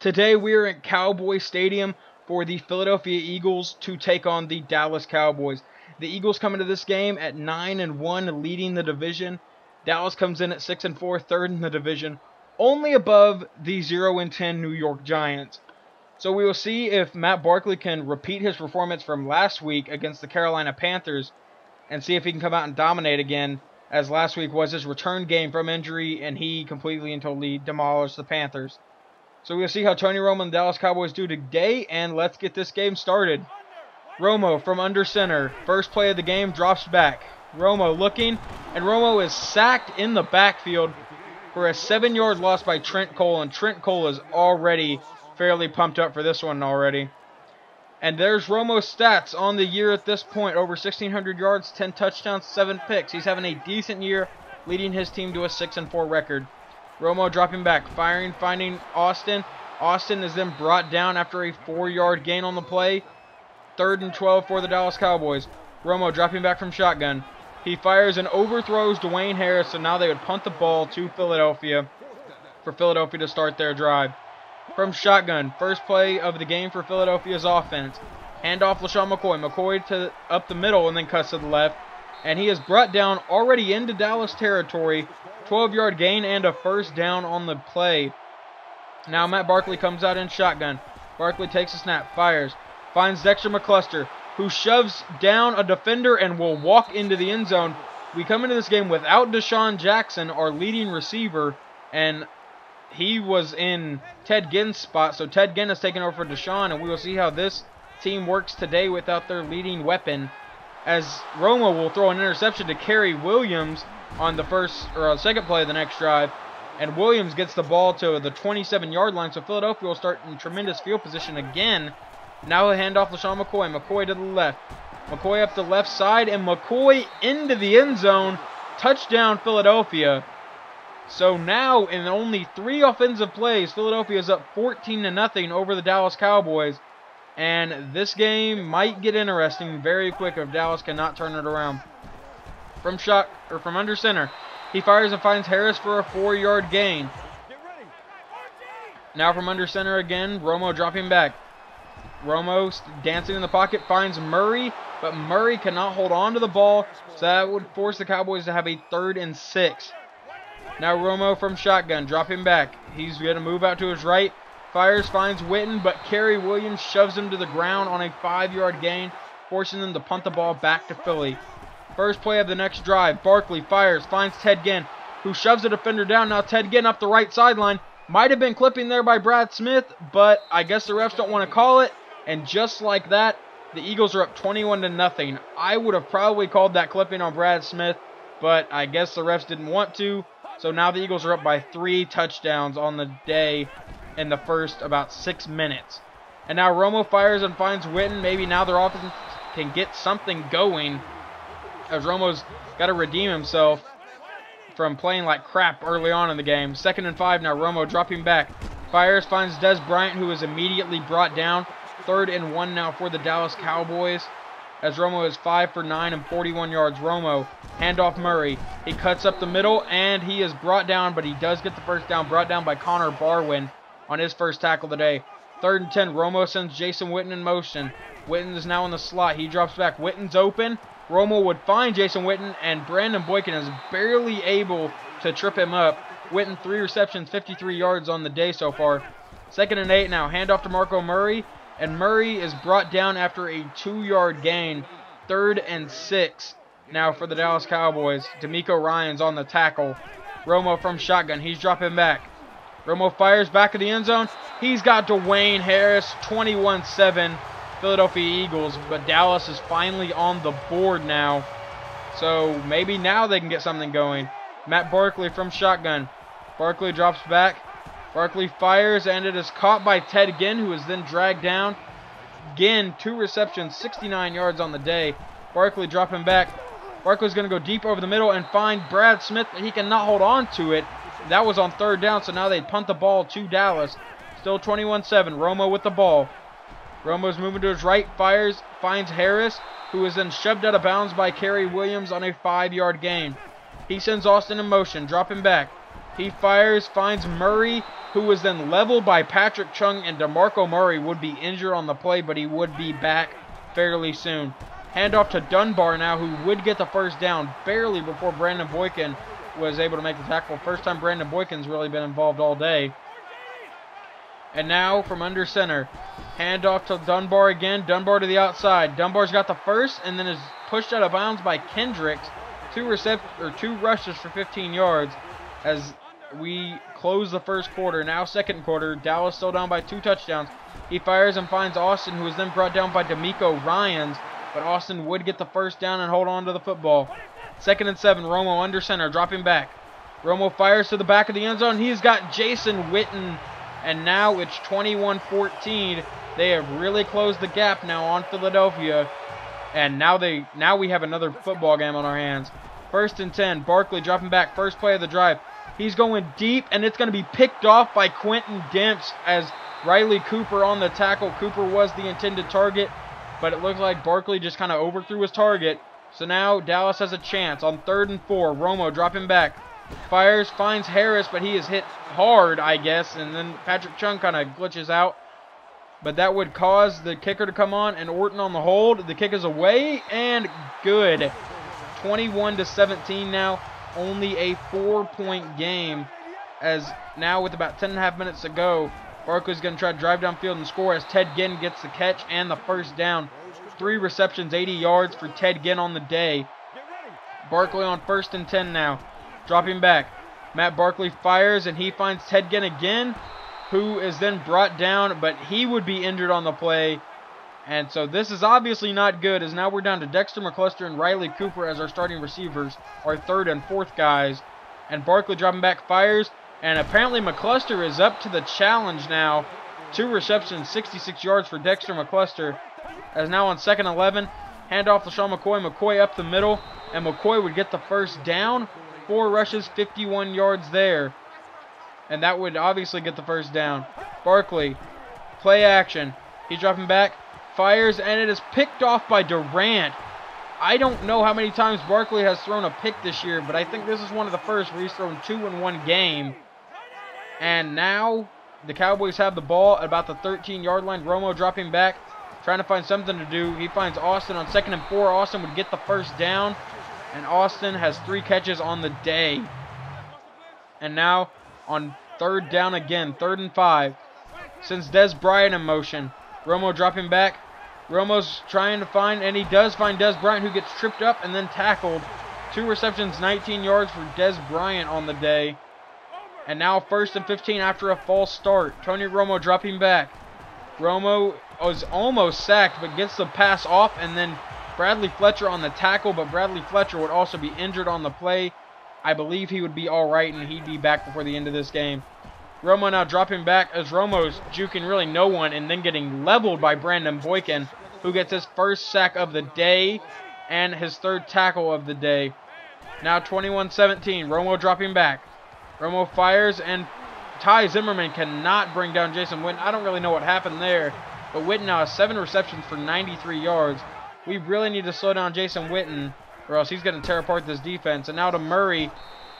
Today we are at Cowboys Stadium for the Philadelphia Eagles to take on the Dallas Cowboys. The Eagles come into this game at 9-1, leading the division. Dallas comes in at 6-4, third in the division, only above the 0-10 New York Giants. So we will see if Matt Barkley can repeat his performance from last week against the Carolina Panthers and see if he can come out and dominate again, as last week was his return game from injury and he completely and totally demolished the Panthers. So we'll see how Tony Romo and the Dallas Cowboys do today, and let's get this game started. Romo from under center. First play of the game, drops back. Romo looking, and Romo is sacked in the backfield for a 7-yard loss by Trent Cole, and Trent Cole is already fairly pumped up for this one already. And there's Romo's stats on the year at this point. Over 1,600 yards, 10 touchdowns, 7 picks. He's having a decent year, leading his team to a 6-4 record. Romo dropping back, firing, finding Austin. Austin is then brought down after a 4-yard gain on the play. 3rd and 12 for the Dallas Cowboys. Romo dropping back from shotgun. He fires and overthrows Dwayne Harris, so now they would punt the ball to Philadelphia for Philadelphia to start their drive. From shotgun, first play of the game for Philadelphia's offense. Handoff LaShawn McCoy. McCoy to up the middle and then cuts to the left. And he is brought down already into Dallas territory. 12-yard gain and a first down on the play. Now Matt Barkley comes out in shotgun. Barkley takes a snap, fires, finds Dexter McCluster, who shoves down a defender and will walk into the end zone. We come into this game without Deshaun Jackson, our leading receiver, and he was in Ted Ginn's spot, so Ted Ginn is taking over for Deshaun, and we will see how this team works today without their leading weapon, as Romo will throw an interception to Kerry Williams on the second play of the next drive, and Williams gets the ball to the 27-yard line, so Philadelphia will start in tremendous field position again. Now a handoff LaShawn McCoy. McCoy to the left. McCoy up the left side, and McCoy into the end zone. Touchdown, Philadelphia. So now, in only 3 offensive plays, Philadelphia is up 14-0 over the Dallas Cowboys. And this game might get interesting very quick if Dallas cannot turn it around. From under center, he fires and finds Harris for a 4-yard gain. Now from under center again, Romo dropping back. Romo dancing in the pocket, finds Murray, but Murray cannot hold on to the ball, so that would force the Cowboys to have a 3rd and 6. Now Romo from shotgun, dropping back. He's going to move out to his right, fires, finds Witten, but Kerry Williams shoves him to the ground on a 5-yard gain, forcing them to punt the ball back to Philly. First play of the next drive, Barkley fires, finds Ted Ginn, who shoves the defender down. Now Ted Ginn up the right sideline. Might have been clipping there by Brad Smith, but I guess the refs don't want to call it. And just like that, the Eagles are up 21-0. I would have probably called that clipping on Brad Smith, but I guess the refs didn't want to. So now the Eagles are up by 3 touchdowns on the day in the first about 6 minutes. And now Romo fires and finds Witten. Maybe now their offense can get something going, as Romo's got to redeem himself from playing like crap early on in the game. 2nd and 5 now. Romo dropping back. Fires, finds Des Bryant, who is immediately brought down. 3rd and 1 now for the Dallas Cowboys, as Romo is 5 for 9 and 41 yards. Romo, handoff Murray. He cuts up the middle, and he is brought down, but he does get the first down, brought down by Connor Barwin on his first tackle today. 3rd and 10. Romo sends Jason Witten in motion. Witten is now in the slot. He drops back. Witten's open. Romo would find Jason Witten, and Brandon Boykin is barely able to trip him up. Witten, 3 receptions, 53 yards on the day so far. 2nd and 8 now. Handoff to Marco Murray, and Murray is brought down after a 2-yard gain. 3rd and 6 now for the Dallas Cowboys. D'Amico Ryans on the tackle. Romo from shotgun. He's dropping back. Romo fires back of the end zone. He's got Dwayne Harris, 21-7. Philadelphia Eagles, but Dallas is finally on the board now, so maybe now they can get something going. Matt Barkley from shotgun. Barkley drops back. Barkley fires, and it is caught by Ted Ginn, who is then dragged down. Ginn, 2 receptions, 69 yards on the day. Barkley dropping back. Barkley's going to go deep over the middle and find Brad Smith, but he cannot hold on to it. That was on 3rd down, so now they punt the ball to Dallas. Still 21-7. Romo with the ball. Romo's moving to his right, fires, finds Harris, who is then shoved out of bounds by Kerry Williams on a 5-yard gain. He sends Austin in motion, dropping back. He fires, finds Murray, who was then leveled by Patrick Chung, and DeMarco Murray would be injured on the play, but he would be back fairly soon. Handoff to Dunbar now, who would get the first down barely before Brandon Boykin was able to make the tackle. First time Brandon Boykin's really been involved all day. And now from under center, handoff to Dunbar again. Dunbar to the outside. Dunbar's got the first and then is pushed out of bounds by Kendricks. Two rushes for 15 yards as we close the first quarter. Now second quarter, Dallas still down by 2 touchdowns. He fires and finds Austin, who is then brought down by D'Amico Ryans, but Austin would get the first down and hold on to the football. 2nd and 7, Romo under center, dropping back. Romo fires to the back of the end zone. He's got Jason Witten, and now it's 21-14. They have really closed the gap now on Philadelphia, and now we have another football game on our hands. 1st and 10, Barkley dropping back, first play of the drive. He's going deep, and it's going to be picked off by Quentin Demps as Riley Cooper on the tackle. Cooper was the intended target, but it looks like Barkley just kind of overthrew his target. So now Dallas has a chance on 3rd and 4. Romo dropping back. Fires, finds Harris, but he is hit hard, I guess. And then Patrick Chung kind of glitches out. But that would cause the kicker to come on, and Orton on the hold. The kick is away, and good. 21-17 now. Only a 4-point game, as now with about 10.5 minutes to go, Barkley's going to try to drive downfield and score as Ted Ginn gets the catch and the first down. 3 receptions, 80 yards for Ted Ginn on the day. Barkley on 1st and 10 now. Dropping back. Matt Barkley fires, and he finds Ted Ginn again, who is then brought down, but he would be injured on the play. And so this is obviously not good, as now we're down to Dexter McCluster and Riley Cooper as our starting receivers, our 3rd and 4th guys. And Barkley dropping back, fires, and apparently McCluster is up to the challenge now. 2 receptions, 66 yards for Dexter McCluster. As now on 2nd and 11, handoff to Sean McCoy. McCoy up the middle, and McCoy would get the first down. 4 rushes, 51 yards there. And that would obviously get the first down. Barkley, play action. He's dropping back, fires, and it is picked off by Durant. I don't know how many times Barkley has thrown a pick this year, but I think this is one of the first where he's thrown 2 in one game. And now the Cowboys have the ball at about the 13-yard line. Romo dropping back, trying to find something to do. He finds Austin on 2nd and 4. Austin would get the first down, and Austin has 3 catches on the day. And now on 3rd down again, 3rd and 5. Sends Des Bryant in motion. Romo dropping back. Romo's trying to find, and he does find Des Bryant, who gets tripped up and then tackled. 2 receptions, 19 yards for Des Bryant on the day. And now 1st and 15 after a false start. Tony Romo dropping back. Romo was almost sacked, but gets the pass off, and then Bradley Fletcher on the tackle, but Bradley Fletcher would also be injured on the play. I believe he would be all right, and he'd be back before the end of this game. Romo now dropping back as Romo's juking really no one and then getting leveled by Brandon Boykin, who gets his first sack of the day and his 3rd tackle of the day. Now 21-17, Romo dropping back. Romo fires, and Ty Zimmerman cannot bring down Jason Witten. I don't really know what happened there, but Witten now has 7 receptions for 93 yards. We really need to slow down Jason Witten, or else he's going to tear apart this defense. And now to Murray,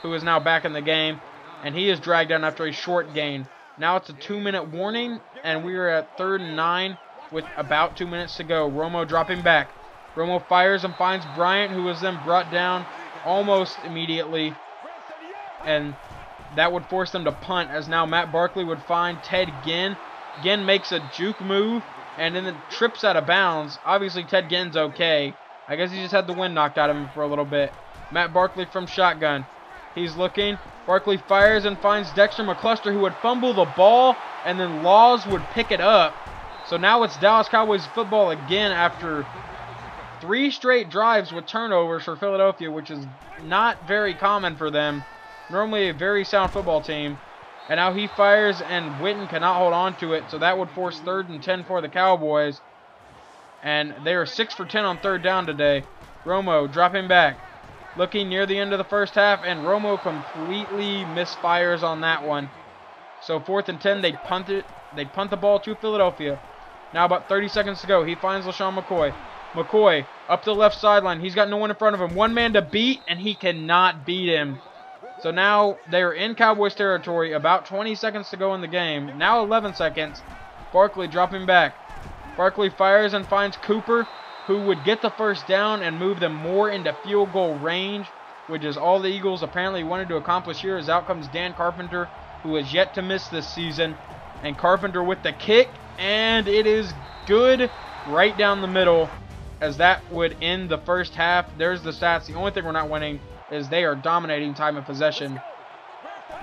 who is now back in the game, and he is dragged down after a short gain. Now it's a 2-minute warning, and we are at 3rd and 9 with about 2 minutes to go. Romo dropping back. Romo fires and finds Bryant, who was then brought down almost immediately, and that would force them to punt, as now Matt Barkley would find Ted Ginn. Ginn makes a juke move and then it trips out of bounds. Obviously Ted Ginn's okay. I guess he just had the wind knocked out of him for a little bit. Matt Barkley from shotgun. He's looking. Barkley fires and finds Dexter McCluster, who would fumble the ball, and then Laws would pick it up. So now it's Dallas Cowboys football again after 3 straight drives with turnovers for Philadelphia, which is not very common for them. Normally a very sound football team. And now he fires, and Witten cannot hold on to it, so that would force 3rd and 10 for the Cowboys. And they are 6 for 10 on 3rd down today. Romo dropping back. Looking near the end of the first half, and Romo completely misfires on that one. So 4th and 10, they punt it. They punt the ball to Philadelphia. Now about 30 seconds to go. He finds LaShawn McCoy. McCoy up the left sideline. He's got no one in front of him. One man to beat, and he cannot beat him. So now they're in Cowboys territory. About 20 seconds to go in the game. Now 11 seconds. Barkley dropping back. Barkley fires and finds Cooper, who would get the first down and move them more into field goal range, which is all the Eagles apparently wanted to accomplish here. As out comes Dan Carpenter, who has yet to miss this season. And Carpenter with the kick, and it is good right down the middle, as that would end the first half. There's the stats. The only thing we're not winning is they are dominating time of possession.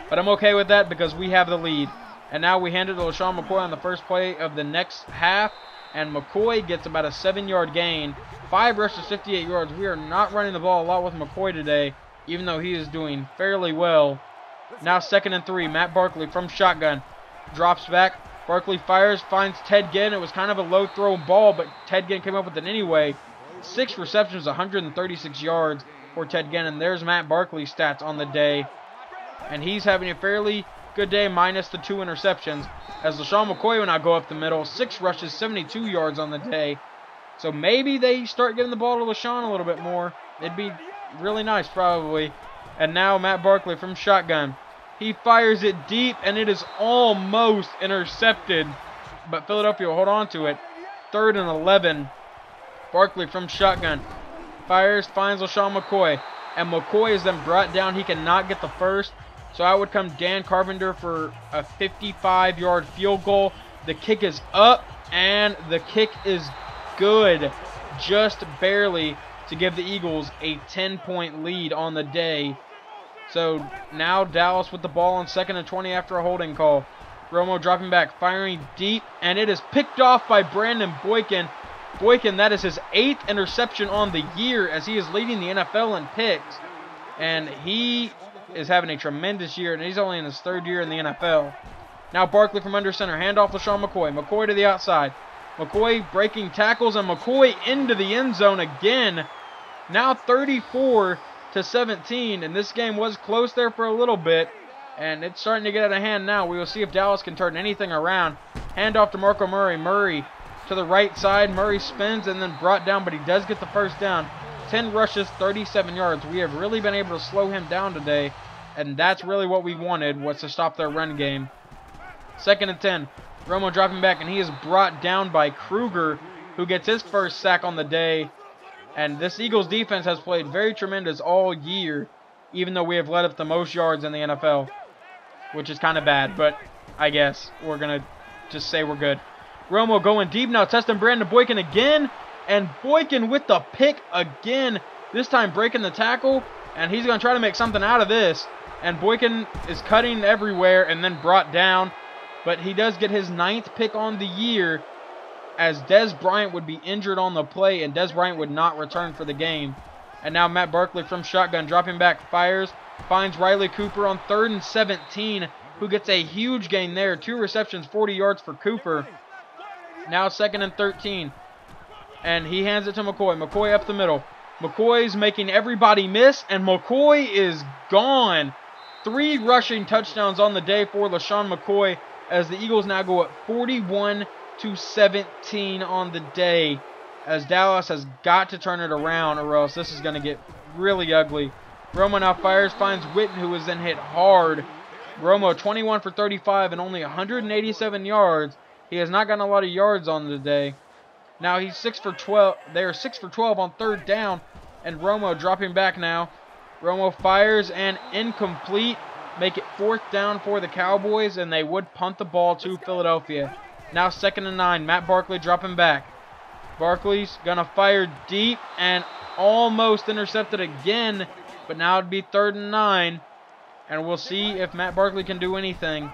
But I'm okay with that because we have the lead. And now we hand it to LaShawn McCoy on the first play of the next half. And McCoy gets about a 7-yard gain. 5 rushes, 58 yards. We are not running the ball a lot with McCoy today, even though he is doing fairly well. Now 2nd and 3. Matt Barkley from shotgun. Drops back. Barkley fires, finds Ted Ginn. It was kind of a low throw ball, but Ted Ginn came up with it anyway. 6 receptions, 136 yards for Ted Ginn. And there's Matt Barkley's stats on the day. And he's having a fairly good day minus the 2 interceptions. As LaShawn McCoy will now go up the middle. 6 rushes, 72 yards on the day. So maybe they start getting the ball to LaShawn a little bit more. It'd be really nice probably. And now Matt Barkley from shotgun. He fires it deep, and it is almost intercepted. But Philadelphia will hold on to it. 3rd and 11. Barkley from shotgun. Fires, finds LaShawn McCoy. And McCoy is then brought down. He cannot get the first. So out would come Dan Carpenter for a 55-yard field goal. The kick is up, and the kick is good. Just barely to give the Eagles a 10-point lead on the day. So now Dallas with the ball on 2nd and 20 after a holding call. Romo dropping back, firing deep, and it is picked off by Brandon Boykin. Boykin, that is his 8th interception on the year, as he is leading the NFL in picks. And he is having a tremendous year, and he's only in his 3rd year in the NFL. Now Barkley from under center, handoff LaShawn McCoy. McCoy to the outside. McCoy breaking tackles, and McCoy into the end zone again. Now 34-17, and this game was close there for a little bit, and it's starting to get out of hand now. We will see if Dallas can turn anything around. Handoff to Marco Murray. Murray to the right side. Murray spins and then brought down, but he does get the first down. 10 rushes, 37 yards. We have really been able to slow him down today, and that's really what we wanted, was to stop their run game. 2nd and 10. Romo dropping back, and he is brought down by Kruger, who gets his first sack on the day. And this Eagles defense has played very tremendous all year, even though we have let up the most yards in the NFL, which is kind of bad, but I guess we're going to just say we're good. Romo going deep now, testing Brandon Boykin again, and Boykin with the pick again, this time breaking the tackle, and he's going to try to make something out of this. And Boykin is cutting everywhere and then brought down, but he does get his 9th pick on the year, as Dez Bryant would be injured on the play, and Dez Bryant would not return for the game. And now Matt Barkley from shotgun, dropping back, fires, finds Riley Cooper on 3rd and 17, who gets a huge gain there. 2 receptions, 40 yards for Cooper. Now 2nd and 13, and he hands it to McCoy. McCoy up the middle. McCoy's making everybody miss, and McCoy is gone. 3 rushing touchdowns on the day for LaShawn McCoy, as the Eagles now go up 41-17 on the day, as Dallas has got to turn it around, or else this is going to get really ugly. Romo now fires, finds Witten, who was then hit hard. Romo 21 for 35 and only 187 yards. He has not gotten a lot of yards on the day. Now he's 6 for 12. They are 6 for 12 on 3rd down, and Romo dropping back now. Romo fires and incomplete. Make it 4th down for the Cowboys, and they would punt the ball to Philadelphia. Now 2nd and 9. Matt Barkley dropping back. Barkley's going to fire deep and almost intercepted again, but now it'd be 3rd and 9. And we'll see if Matt Barkley can do anything.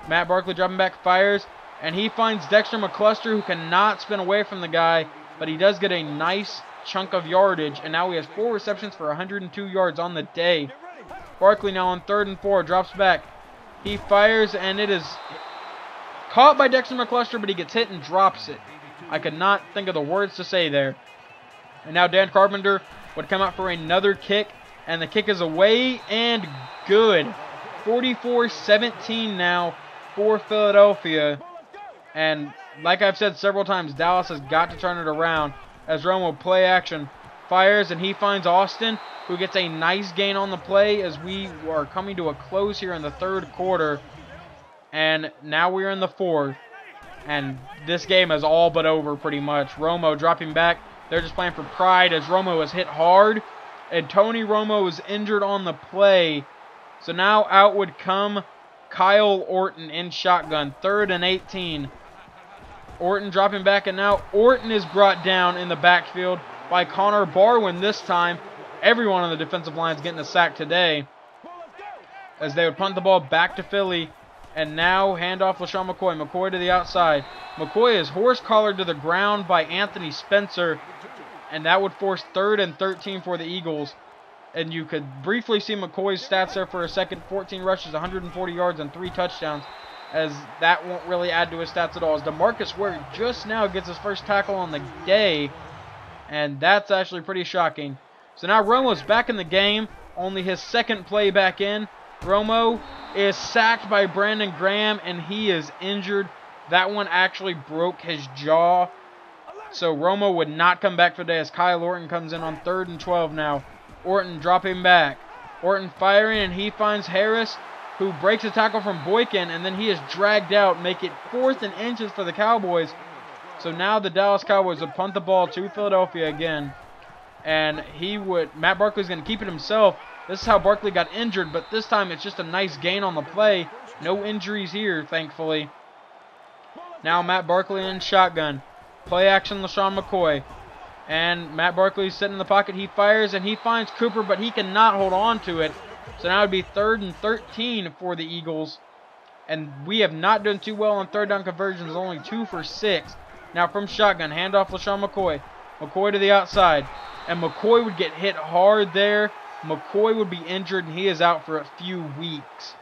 Matt Barkley dropping back, fires, and he finds Dexter McCluster, who cannot spin away from the guy, but he does get a nice chunk of yardage, and now he has 4 receptions for 102 yards on the day. Barkley now on 3rd and 4, drops back. He fires, and it is caught by Dexter McCluster, but he gets hit and drops it. I could not think of the words to say there. And now Dan Carpenter would come out for another kick, and the kick is away and good. 44-17 now for Philadelphia. And like I've said several times, Dallas has got to turn it around, as Romo play action fires, and he finds Austin, who gets a nice gain on the play as we are coming to a close here in the third quarter. And now we're in the fourth. And this game is all but over pretty much. Romo dropping back. They're just playing for pride as Romo is hit hard. And Tony Romo is injured on the play. So now out would come Kyle Orton in shotgun. 3rd and 18. Orton dropping back, and now Orton is brought down in the backfield by Connor Barwin this time. Everyone on the defensive line is getting a sack today as they would punt the ball back to Philly. And now handoff LaShawn McCoy. McCoy to the outside. McCoy is horse-collared to the ground by Anthony Spencer. And that would force 3rd and 13 for the Eagles. And you could briefly see McCoy's stats there for a second. 14 rushes, 140 yards, and 3 touchdowns. As that won't really add to his stats at all. As DeMarcus Ware just now gets his first tackle on the day. And that's actually pretty shocking. So now Romo's back in the game. Only his second play back in. Romo is sacked by Brandon Graham, and he is injured. That one actually broke his jaw. So Romo would not come back for today as Kyle Orton comes in on 3rd and 12 now. Orton dropping back. Orton firing, and he finds Harris, who breaks a tackle from Boykin, and then he is dragged out, make it 4th and inches for the Cowboys. So now the Dallas Cowboys would punt the ball to Philadelphia again. And Matt Barkley's going to keep it himself. This is how Barkley got injured, but this time it's just a nice gain on the play. No injuries here, thankfully. Now Matt Barkley in shotgun. Play action LaShawn McCoy. And Matt Barkley's sitting in the pocket. He fires and he finds Cooper, but he cannot hold on to it. So now it would be 3rd and 13 for the Eagles. And we have not done too well on 3rd down conversions, only 2 for 6. Now from shotgun, handoff LaShawn McCoy. McCoy to the outside. And McCoy would get hit hard there. McCoy would be injured, and he is out for a few weeks.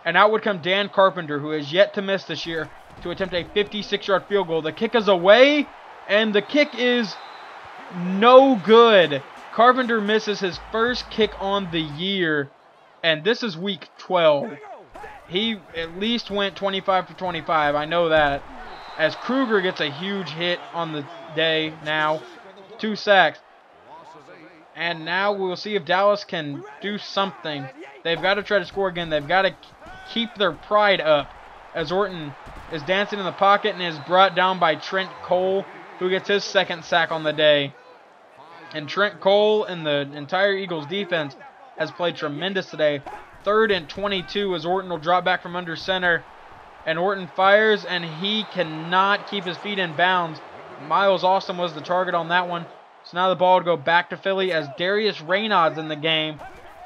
And out would come Dan Carpenter, who has yet to miss this year, to attempt a 56-yard field goal. The kick is away, and the kick is no good. Carpenter misses his first kick on the year, and this is week 12. He at least went 25 for 25, I know that. As Kruger gets a huge hit on the day now. 2 sacks. And now we'll see if Dallas can do something. They've got to try to score again. They've got to keep their pride up. As Orton is dancing in the pocket and is brought down by Trent Cole, who gets his 2nd sack on the day. And Trent Cole and the entire Eagles defense has played tremendous today. 3rd and 22 as Orton will drop back from under center. And Orton fires, and he cannot keep his feet in bounds. Miles Austin was the target on that one. So now the ball would go back to Philly as Darius Raynaud's in the game.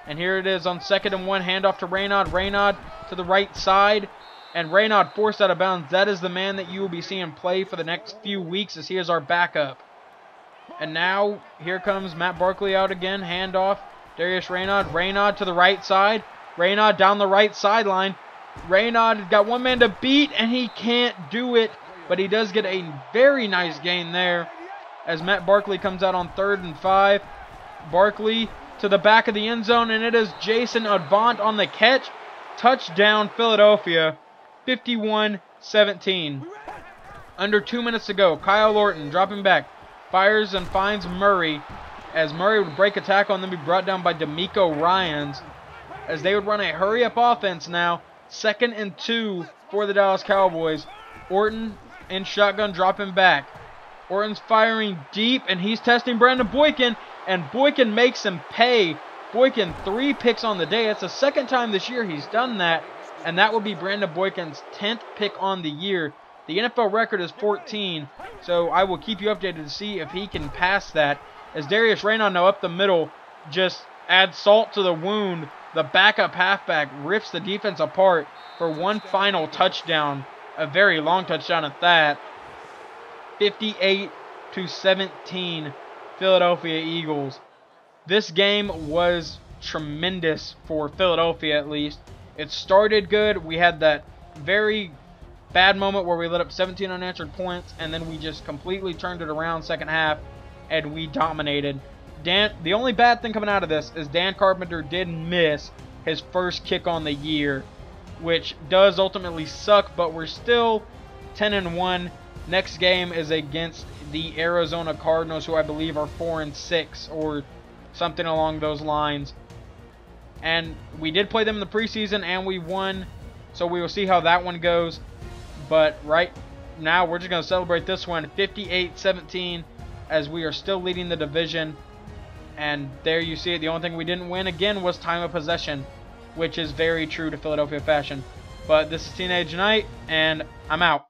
And here it is on 2nd and 1. Handoff to Raynaud. Raynaud to the right side. And Raynaud forced out of bounds. That is the man that you will be seeing play for the next few weeks as he is our backup. And now here comes Matt Barkley out again. Handoff. Darius Raynaud. Raynaud to the right side. Raynaud down the right sideline. Raynaud got one man to beat, and he can't do it. But he does get a very nice gain there. As Matt Barkley comes out on 3rd and 5. Barkley to the back of the end zone, and it is Jason Avant on the catch. Touchdown, Philadelphia, 51-17. Under 2 minutes to go. Kyle Orton dropping back. Fires and finds Murray. As Murray would break a tackle and then be brought down by D'Amico Ryans. As they would run a hurry-up offense now. 2nd and 2 for the Dallas Cowboys. Orton in shotgun dropping back. Orton's firing deep, and he's testing Brandon Boykin, and Boykin makes him pay. Boykin 3 picks on the day. It's the 2nd time this year he's done that, and that will be Brandon Boykin's 10th pick on the year. The NFL record is 14, so I will keep you updated to see if he can pass that. As Darius Raynaud now up the middle just adds salt to the wound. The backup halfback rips the defense apart for one final touchdown. A very long touchdown at that. 58-17 Philadelphia Eagles. This game was tremendous for Philadelphia, at least. It started good. We had that very bad moment where we let up 17 unanswered points, and then we just completely turned it around second half, and we dominated. The only bad thing coming out of this is Dan Carpenter did miss his first kick on the year, which does ultimately suck, but we're still 10-1. Next game is against the Arizona Cardinals, who I believe are 4-6 or something along those lines. And we did play them in the preseason, and we won, so we will see how that one goes. But right now, we're just going to celebrate this one, 58-17, as we are still leading the division. And there you see it. The only thing we didn't win, again, was time of possession, which is very true to Philadelphia fashion. But this is Teenage Knight, and I'm out.